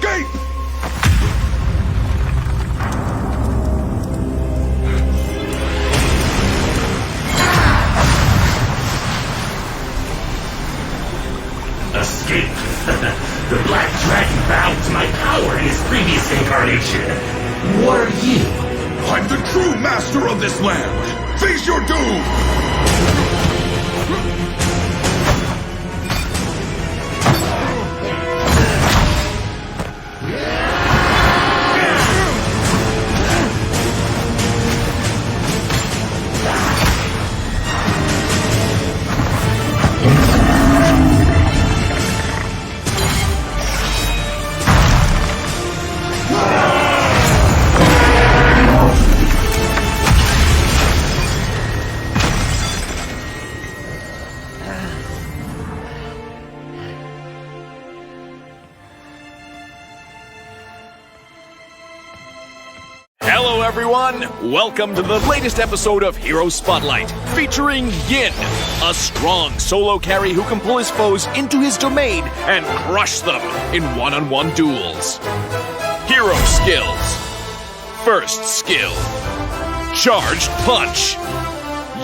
escape! Escape. The Black Dragon bowed to my power in his previous incarnation. What are you? I'm the true master of this land! Face your doom! Hello everyone! Welcome to the latest episode of Hero Spotlight, featuring YIN, a strong solo carry who can pull his foes into his domain and crush them in one-on-one duels. Hero skills. First skill, Charged Punch.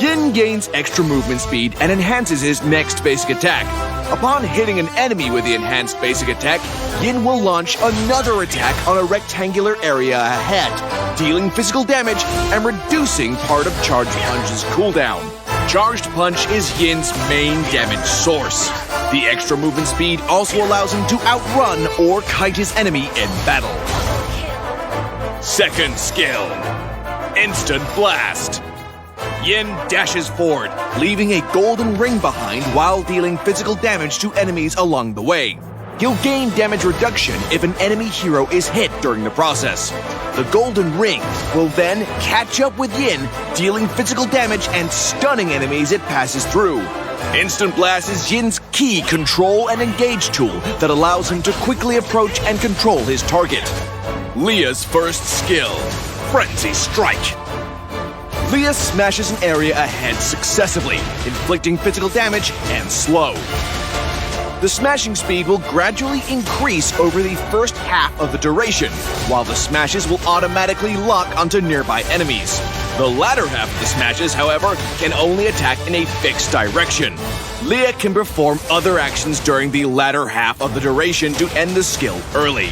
YIN gains extra movement speed and enhances his next basic attack. Upon hitting an enemy with the enhanced basic attack, YIN will launch another attack on a rectangular area ahead, dealing physical damage and reducing part of Charged Punch's cooldown. Charged Punch is YIN's main damage source. The extra movement speed also allows him to outrun or kite his enemy in battle. Second skill, Instant Blast. YIN dashes forward, leaving a golden ring behind while dealing physical damage to enemies along the way. He'll gain damage reduction if an enemy hero is hit during the process. The golden ring will then catch up with YIN, dealing physical damage and stunning enemies it passes through. Instant Blast is YIN's key control and engage tool that allows him to quickly approach and control his target. Leah's first skill, Frenzy Strike. Leah smashes an area ahead successively, inflicting physical damage and slow. The smashing speed will gradually increase over the first half of the duration, while the smashes will automatically lock onto nearby enemies. The latter half of the smashes, however, can only attack in a fixed direction. Leah can perform other actions during the latter half of the duration to end the skill early.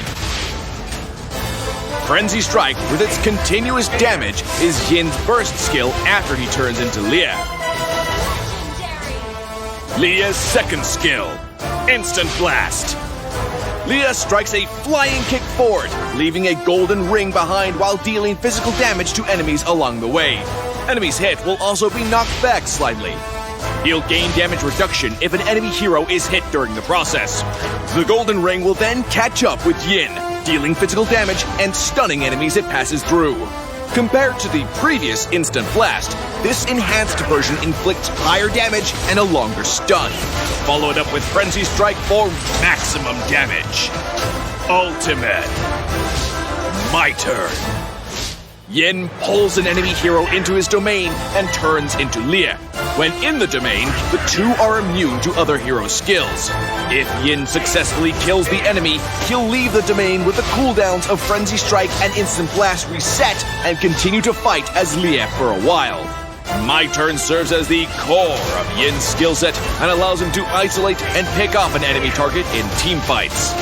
Frenzy Strike, with its continuous damage, is YIN's first skill after he turns into Leah. Leah's second skill, Instant Blast. Leah strikes a flying kick forward, leaving a golden ring behind while dealing physical damage to enemies along the way. Enemies hit will also be knocked back slightly. He'll gain damage reduction if an enemy hero is hit during the process. The golden ring will then catch up with YIN, dealing physical damage and stunning enemies it passes through. Compared to the previous Instant Blast, this enhanced version inflicts higher damage and a longer stun. Follow it up with Frenzy Strike for maximum damage. Ultimate. My turn. YIN pulls an enemy hero into his domain and turns into Leah. When in the domain, the two are immune to other hero skills. If YIN successfully kills the enemy, he'll leave the domain with the cooldowns of Frenzy Strike and Instant Blast reset and continue to fight as Leah for a while. My Turn serves as the core of YIN's skill set and allows him to isolate and pick off an enemy target in team fights.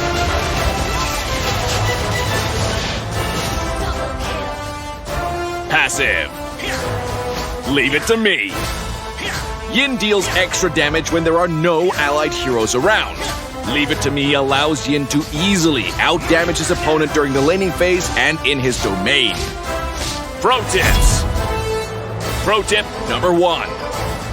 Passive. Leave it to me. YIN deals extra damage when there are no allied heroes around. Leave It to Me allows YIN to easily outdamage his opponent during the laning phase and in his domain. Pro tips. Pro tip number 1.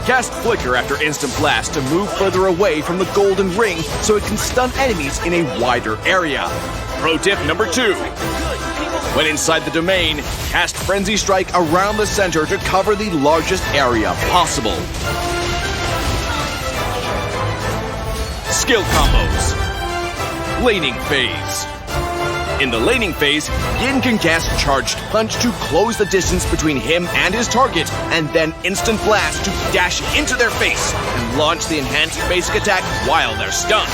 Cast Flicker after Instant Blast to move further away from the golden ring so it can stun enemies in a wider area. Pro tip number 2. When inside the domain, cast Frenzy Strike around the center to cover the largest area possible. Skill combos. Laning phase. In the laning phase, YIN can cast Charged Punch to close the distance between him and his target, and then Instant Blast to dash into their face and launch the enhanced basic attack while they're stunned.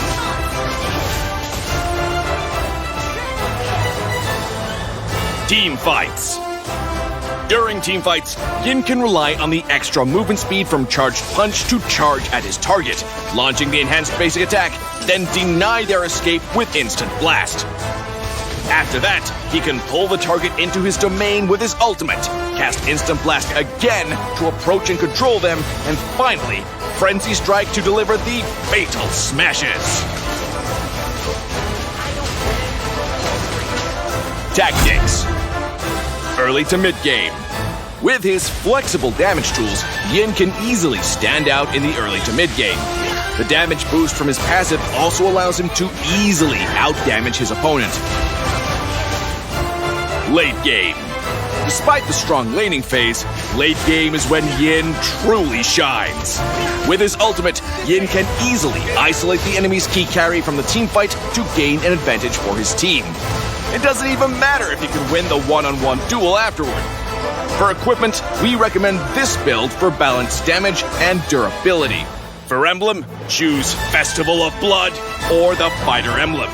Team fights. During team fights, Yin can rely on the extra movement speed from Charged Punch to charge at his target, launching the enhanced basic attack, then deny their escape with Instant Blast. After that, he can pull the target into his domain with his ultimate, cast Instant Blast again to approach and control them, and finally, Frenzy Strike to deliver the fatal smashes. Tactics. Early to mid-game. With his flexible damage tools, Yin can easily stand out in the early to mid-game. The damage boost from his passive also allows him to easily out-damage his opponent. Late game. Despite the strong laning phase, late game is when Yin truly shines. With his ultimate, Yin can easily isolate the enemy's key carry from the team fight to gain an advantage for his team. It doesn't even matter if he can win the one-on-one duel afterward. For equipment, we recommend this build for balanced damage and durability. For emblem, choose Festival of Blood or the Fighter Emblem.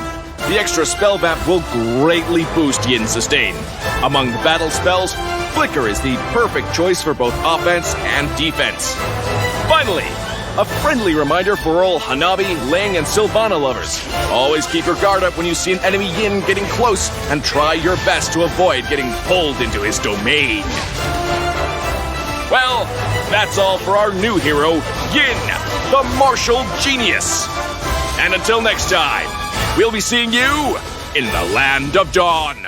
The extra spell vamp will greatly boost Yin's sustain. Among the battle spells, Flicker is the perfect choice for both offense and defense. Finally, a friendly reminder for all Hanabi, Ling, and Sylvana lovers. Always keep your guard up when you see an enemy Yin getting close, and try your best to avoid getting pulled into his domain. Well, that's all for our new hero, Yin, the martial genius. And until next time, we'll be seeing you in the Land of Dawn.